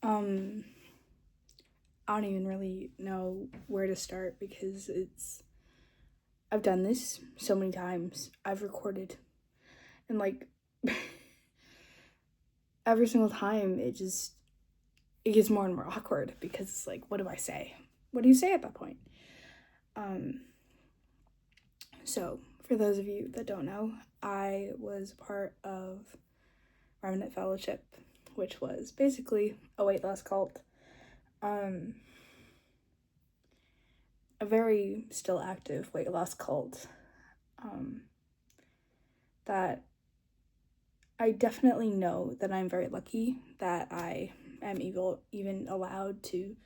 Um, I don't even really know where to start because I've done this so many times. I've recorded and like every single time it gets more and more awkward because it's like, what do I say? What do you say at that point? Um, so for those of you that don't know, I was part of Remnant Fellowship, which was basically a weight loss cult. Um, a very still active weight loss cult. Um, that I definitely know that I'm very lucky that I am even allowed to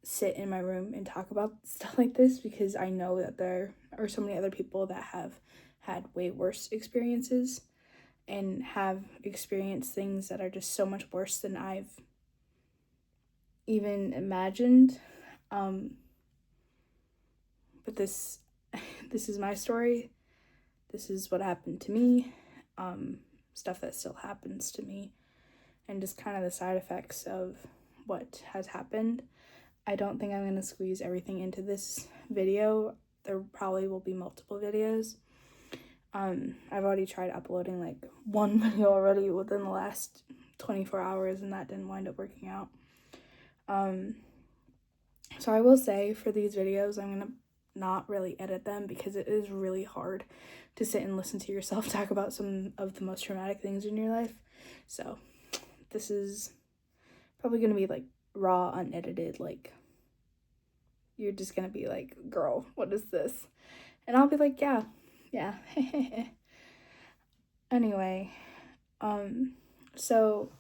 sit in my room and talk about stuff like this, because I know that there are so many other people that have had way worse experiences and have experienced things that are just so much worse than I've even imagined. Um, but this is my story. This is what happened to me. Stuff that still happens to me, and just kind of the side effects of what has happened. I don't think I'm going to squeeze everything into this video. There probably will be multiple videos. I've already tried uploading like one video already within the last 24 hours, and that didn't wind up working out. So I will say for these videos, I'm going to not really edit them because it is really hard to sit and listen to yourself talk about some of the most traumatic things in your life. So this is probably going to be like raw, unedited, like you're just going to be like, girl, what is this? And I'll be like, yeah. Anyway, so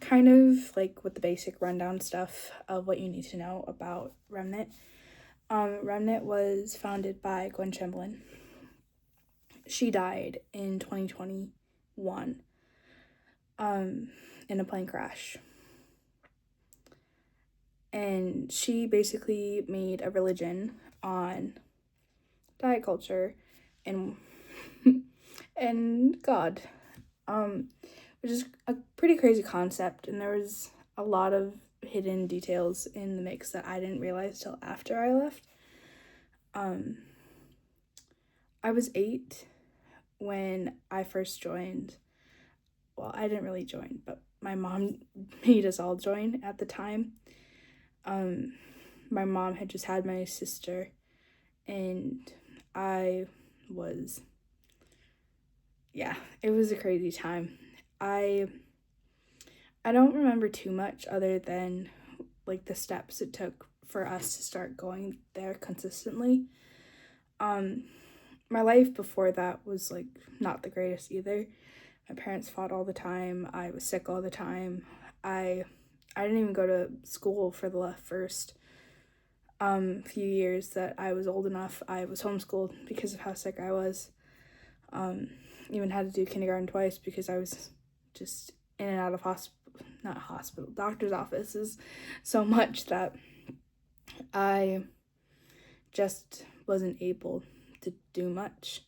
kind of like with the basic rundown stuff of what you need to know about Remnant. Remnant was founded by Gwen Chamberlain. She died in 2021 in a plane crash. And she basically made a religion on diet culture and and God, which is a pretty crazy concept. And there was a lot of hidden details in the mix that I didn't realize till after I left. I was 8 when I first joined. Well, I didn't really join, but my mom made us all join at the time. My mom had just had my sister, and I was, yeah, it was a crazy time. I don't remember too much other than like the steps it took for us to start going there consistently. My life before that was like not the greatest either. My parents fought all the time. I was sick all the time. I didn't even go to school for the first few years that I was old enough. I was homeschooled because of how sick I was. Even had to do kindergarten twice because I was just in and out of doctor's offices so much that I just wasn't able to do much.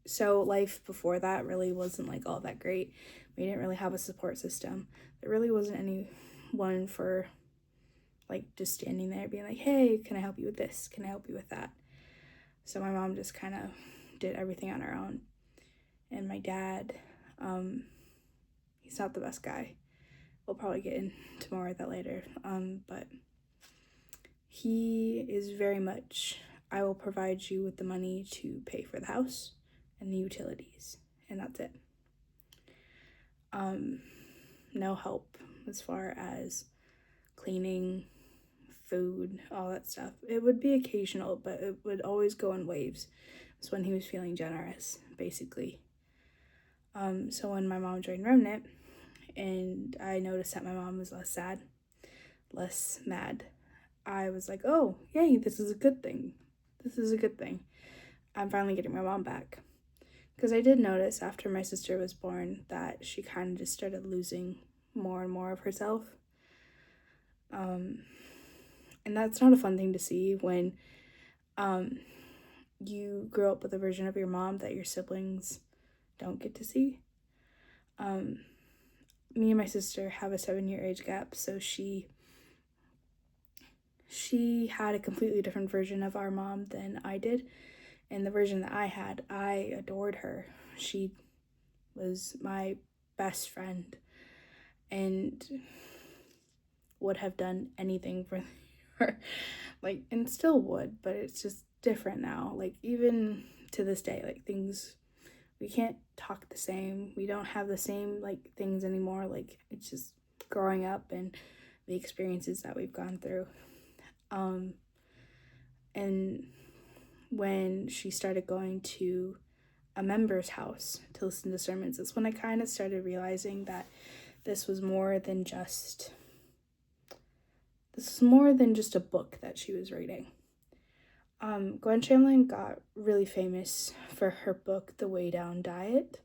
So life before that really wasn't like all that great. We didn't really have a support system. There really wasn't anyone for like just standing there being like, hey, can I help you with this? Can I help you with that? So my mom just kind of did everything on her own. And my dad, he's not the best guy. We'll probably get into more of that later. But he is very much, I will provide you with the money to pay for the house and the utilities, and that's it. No help as far as cleaning, food, all that stuff. It would be occasional, but it would always go in waves. It's when he was feeling generous, basically. So when my mom joined Remnant, and I noticed that my mom was less sad, less mad, I was like, oh, yay, this is a good thing. This is a good thing. I'm finally getting my mom back. Because I did notice after my sister was born that she kind of just started losing more and more of herself. And that's not a fun thing to see when you grow up with a version of your mom that your siblings don't get to see. me and my sister have a 7-year age gap, so she had a completely different version of our mom than I did. And the version that I had, I adored her. She was my best friend and would have done anything for her. Like, and still would, but it's just different now. Like, even to this day, like, things, we can't talk the same. We don't have the same, like, things anymore. Like, it's just growing up and the experiences that we've gone through. And when she started going to a member's house to listen to sermons, that's when I kind of started realizing that this was more than just a book that she was reading. Gwen Shamlin got really famous for her book, The Way Down Diet.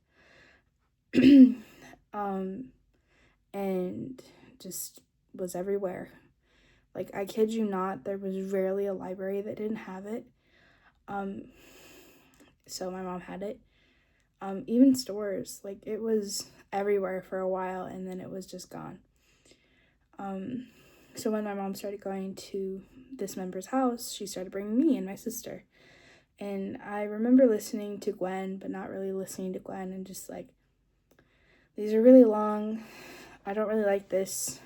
And just was everywhere. Like, I kid you not, there was rarely a library that didn't have it. So my mom had it. Even stores, like, it was everywhere for a while, and then it was just gone. So when my mom started going to this member's house, she started bringing me and my sister. And I remember listening to Gwen, but not really listening to Gwen, and just like, these are really long. I don't really like this.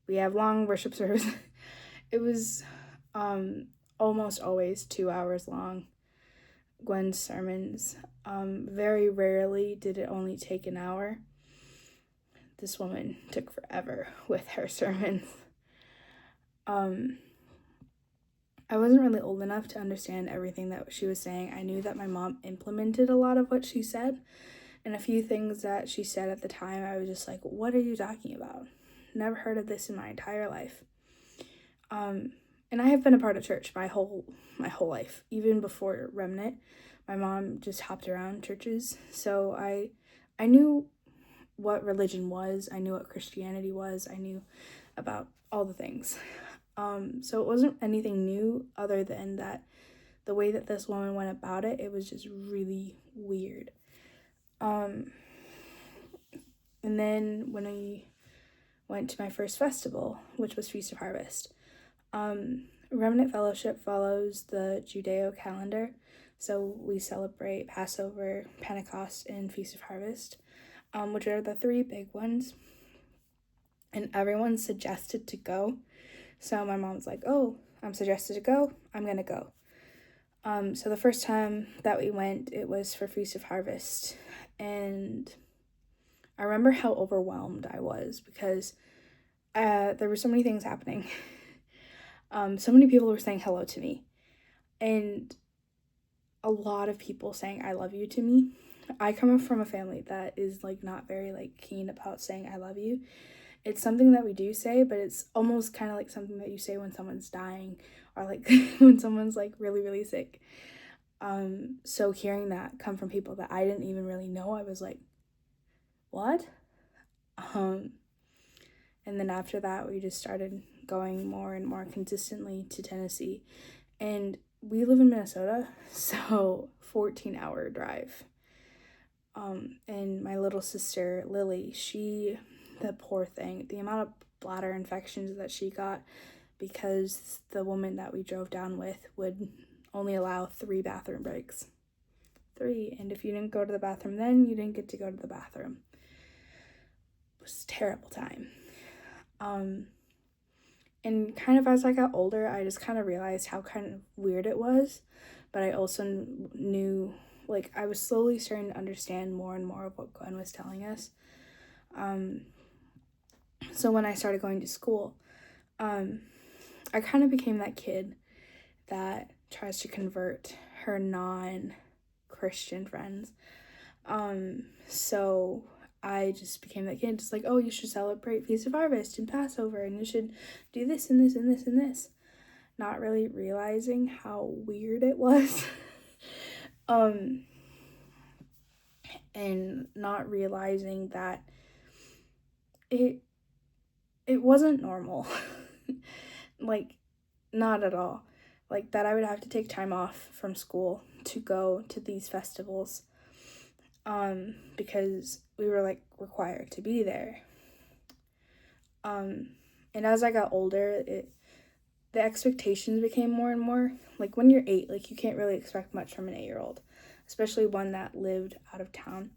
We have long worship services. It was almost always 2 hours long, Gwen's sermons. Very rarely did it only take an hour. This woman took forever with her sermons. I wasn't really old enough to understand everything that she was saying. I knew that my mom implemented a lot of what she said, and a few things that she said at the time, I was just like, what are you talking about? Never heard of this in my entire life. And I have been a part of church my whole life. Even before Remnant, my mom just hopped around churches, so I knew what religion was. I knew what Christianity was. I knew about all the things. So it wasn't anything new other than that the way that this woman went about it, it was just really weird. And then when I went to my first festival, which was Feast of Harvest, Remnant Fellowship follows the Judeo calendar. So we celebrate Passover, Pentecost, and Feast of Harvest, which are the 3 big ones. And everyone suggested to go. So my mom's like, oh, I'm suggested to go, I'm gonna go. So the first time that we went, it was for Feast of Harvest. And I remember how overwhelmed I was because there were so many things happening. So many people were saying hello to me. And a lot of people saying I love you to me. I come from a family that is like not very like keen about saying I love you. It's something that we do say, but it's almost kind of like something that you say when someone's dying or like when someone's like really, really sick. So hearing that come from people that I didn't even really know, I was like, what? And then after that, we just started going more and more consistently to Tennessee. And we live in Minnesota, so 14-hour drive. And my little sister, Lily, the poor thing, the amount of bladder infections that she got because the woman that we drove down with would only allow 3 bathroom breaks. 3. And if you didn't go to the bathroom then, you didn't get to go to the bathroom. It was a terrible time. And kind of as I got older, I just kind of realized how kind of weird it was. But I also knew, like, I was slowly starting to understand more and more of what Gwen was telling us. So when I started going to school, I kind of became that kid that tries to convert her non-Christian friends. So I just became that kid, just like, oh, you should celebrate Feast of Harvest and Passover, and you should do this and this and this and this. Not really realizing how weird it was. And not realizing that it wasn't normal. Like, not at all. Like, that I would have to take time off from school to go to these festivals, because we were, like, required to be there. And as I got older, the expectations became more and more. Like when you're 8, like you can't really expect much from an 8-year-old, especially one that lived out of town.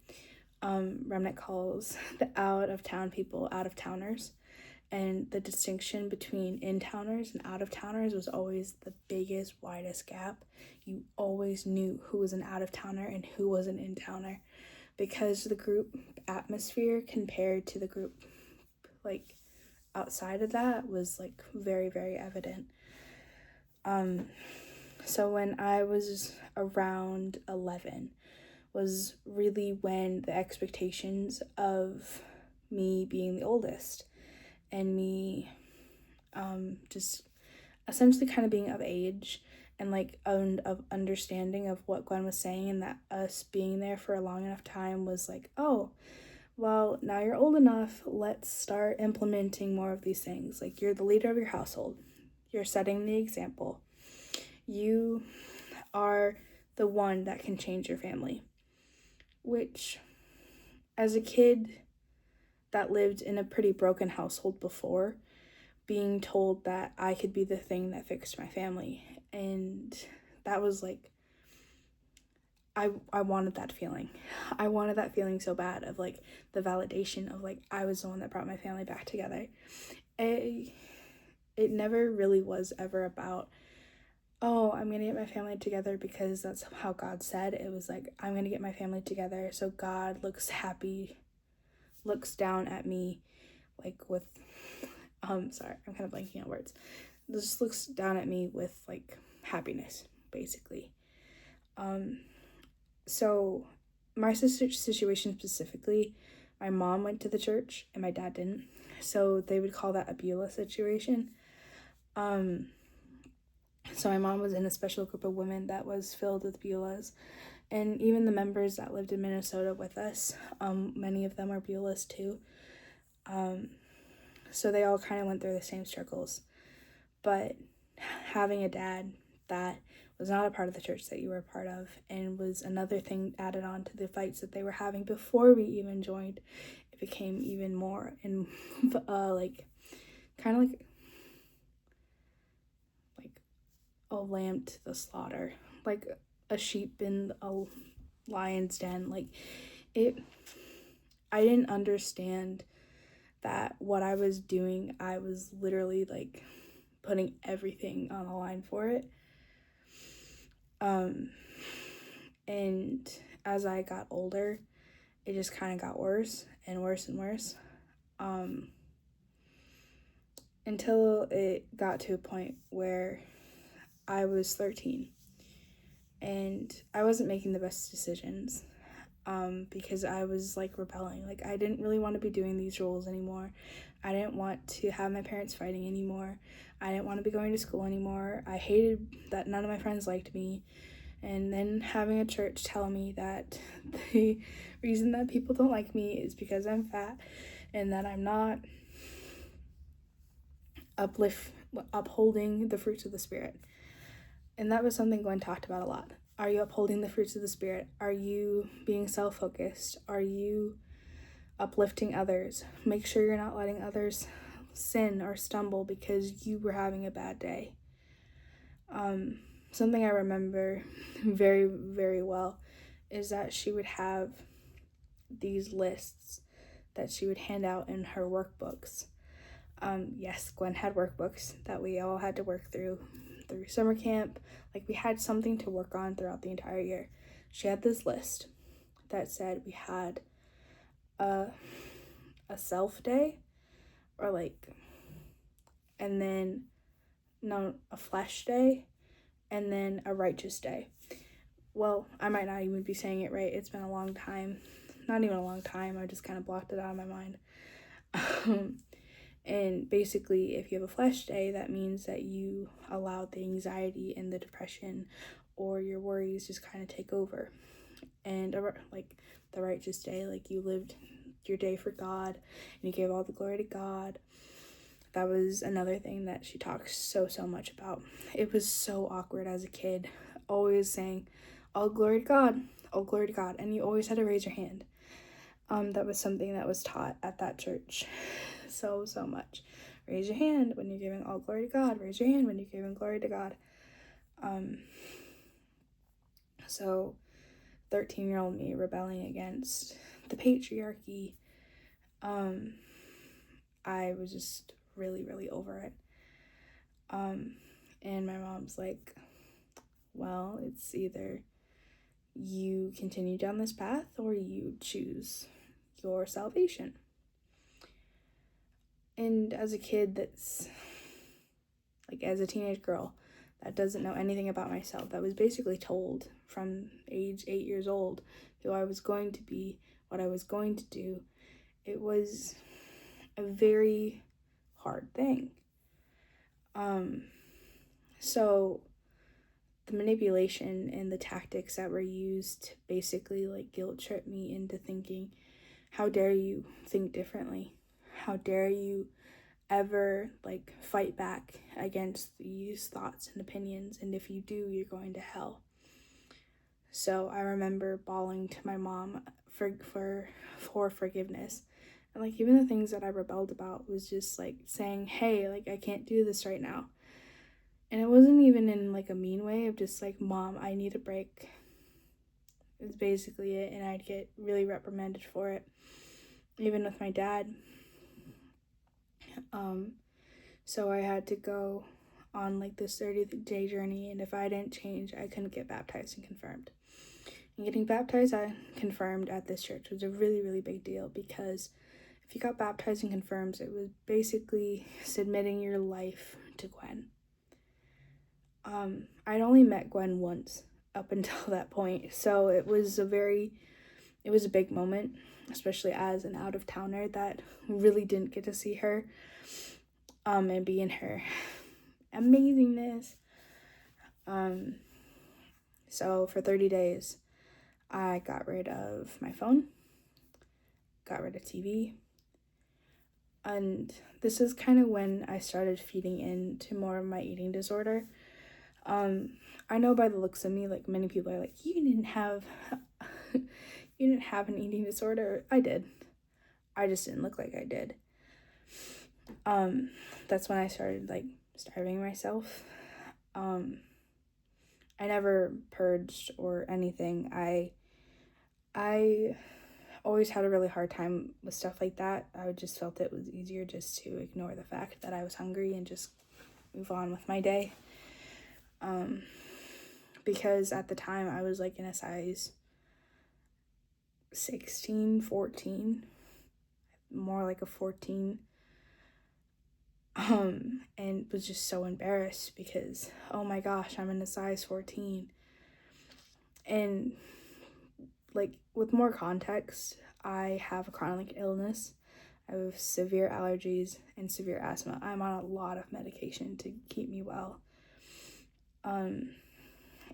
Remnant calls the out of town people out of towners, and the distinction between in-towners and out-of-towners was always the biggest, widest gap. You always knew who was an out-of-towner and who was an in-towner, because the group atmosphere compared to the group like outside of that was like very, very evident. So when I was around 11 was really when the expectations of me being the oldest and me just essentially kind of being of age and like of understanding of what Gwen was saying, and that us being there for a long enough time was like, oh, well, now you're old enough, let's start implementing more of these things. Like, you're the leader of your household, you're setting the example, you are the one that can change your family. Which, as a kid that lived in a pretty broken household before, being told that I could be the thing that fixed my family, and that was like, I wanted that feeling. I wanted that feeling so bad of like the validation of like I was the one that brought my family back together. It never really was ever about, oh, I'm gonna get my family together because that's how God said. It was like, I'm gonna get my family together so God looks happy, looks down at me like with sorry, I'm kind of blanking on words. Just looks down at me with like happiness, basically. So my sister's situation specifically, my mom went to the church and my dad didn't. So they would call that a Beulah situation. So my mom was in a special group of women that was filled with Beulahs. And even the members that lived in Minnesota with us, many of them are Beulahs too. So they all kind of went through the same struggles. But having a dad that was not a part of the church that you were a part of, and was another thing added on to the fights that they were having before we even joined, it became even more, and like kind of like a lamb to the slaughter, like a sheep in a lion's den. Like it, I didn't understand that what I was doing, I was literally like putting everything on the line for it. And as I got older, it just kind of got worse and worse and worse, until it got to a point where I was 13 and I wasn't making the best decisions, because I was like rebelling. Like, I didn't really want to be doing these roles anymore. I didn't want to have my parents fighting anymore. I didn't want to be going to school anymore. I hated that none of my friends liked me. And then having a church tell me that the reason that people don't like me is because I'm fat and that I'm not upholding the fruits of the Spirit. And that was something Gwen talked about a lot. Are you upholding the fruits of the Spirit? Are you being self-focused? Are you uplifting others? Make sure you're not letting others sin or stumble because you were having a bad day. Something I remember very, very well is that she would have these lists that she would hand out in her workbooks. Yes, Gwen had workbooks that we all had to work through summer camp. Like, we had something to work on throughout the entire year. She had this list that said we had a self day, or like, and then a flesh day, and then a righteous day. Well, I might not even be saying it right. It's been a long time. Not even a long time. I just kind of blocked it out of my mind. And basically, if you have a flesh day, that means that you allowed the anxiety and the depression or your worries just kind of take over. And like the righteous day, like you lived your day for God and you gave all the glory to God. That was another thing that she talks so much about. It was so awkward as a kid, always saying, all glory to God, all glory to God. And you always had to raise your hand. That was something that was taught at that church so much. Raise your hand when you're giving all glory to God. Raise your hand when you're giving glory to God. So 13-year-old me rebelling against the patriarchy, I was just really, really over it. And my mom's like, well, it's either you continue down this path or you choose your salvation. And as a kid that's, like, as a teenage girl that doesn't know anything about myself, that was basically told from age 8 years old who I was going to be, what I was going to do, it was a very hard thing. So the manipulation and the tactics that were used to basically like guilt trip me into thinking, how dare you think differently? How dare you ever like fight back against these thoughts and opinions? And if you do, you're going to hell. So I remember bawling to my mom for forgiveness. And like even the things that I rebelled about was just like saying, hey, like I can't do this right now. And it wasn't even in like a mean way of just like, Mom, I need a break. It was basically it, and I'd get really reprimanded for it, even with my dad. So I had to go on like this 30-day journey, and if I didn't change, I couldn't get baptized and confirmed. And getting baptized and confirmed at this church was a really, really big deal, because if you got baptized and confirmed, it was basically submitting your life to Gwen. I'd only met Gwen once up until that point, so it was a big moment, especially as an out-of-towner that really didn't get to see her and be in her amazingness. So for 30 days, I got rid of my phone, got rid of TV, and this is kind of when I started feeding into more of my eating disorder. I know by the looks of me, like many people are like, you didn't have an eating disorder. I did. I just didn't look like I did. That's when I started like starving myself. I never purged or anything. I always had a really hard time with stuff like that. I just felt it was easier just to ignore the fact that I was hungry and just move on with my day. Because at the time I was like in a size 16, 14, more like a 14. And was just so embarrassed because, oh my gosh, I'm in a size 14. And like with more context, I have a chronic illness. I have severe allergies and severe asthma. I'm on a lot of medication to keep me well.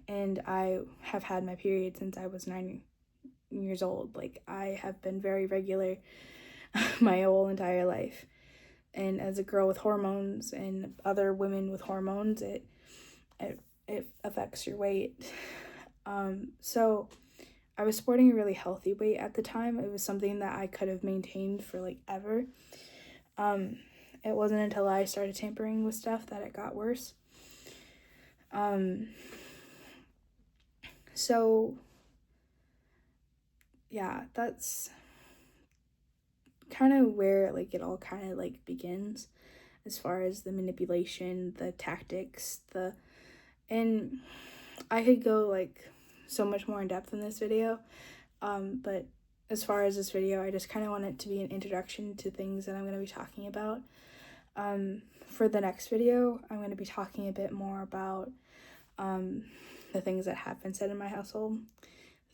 And I have had my period since I was 9 years old. Like I have been very regular my whole entire life. And as a girl with hormones and other women with hormones, it affects your weight. So I was sporting a really healthy weight at the time. It was something that I could have maintained for like ever. It wasn't until I started tampering with stuff that it got worse. So yeah, that's kind of where like it all kind of like begins, as far as the manipulation, the tactics, and I could go like so much more in depth in this video, but as far as this video, I just kind of want it to be an introduction to things that I'm going to be talking about. For the next video, I'm going to be talking a bit more about the things that have been said in my household,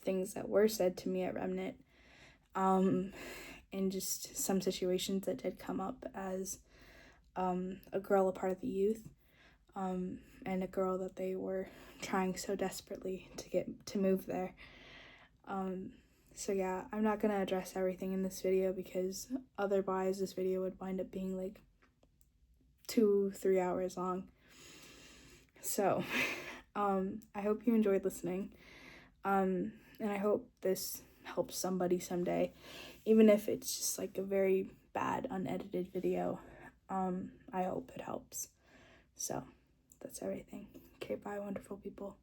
things that were said to me at Remnant, and just some situations that did come up as a girl, a part of the youth, and a girl that they were trying so desperately to get to move there. So yeah, I'm not gonna address everything in this video because otherwise this video would wind up being like 2-3 hours long. So I hope you enjoyed listening, and I hope this helps somebody someday. even if it's just like a very bad unedited video. I hope it helps. So that's everything. Okay, bye, wonderful people.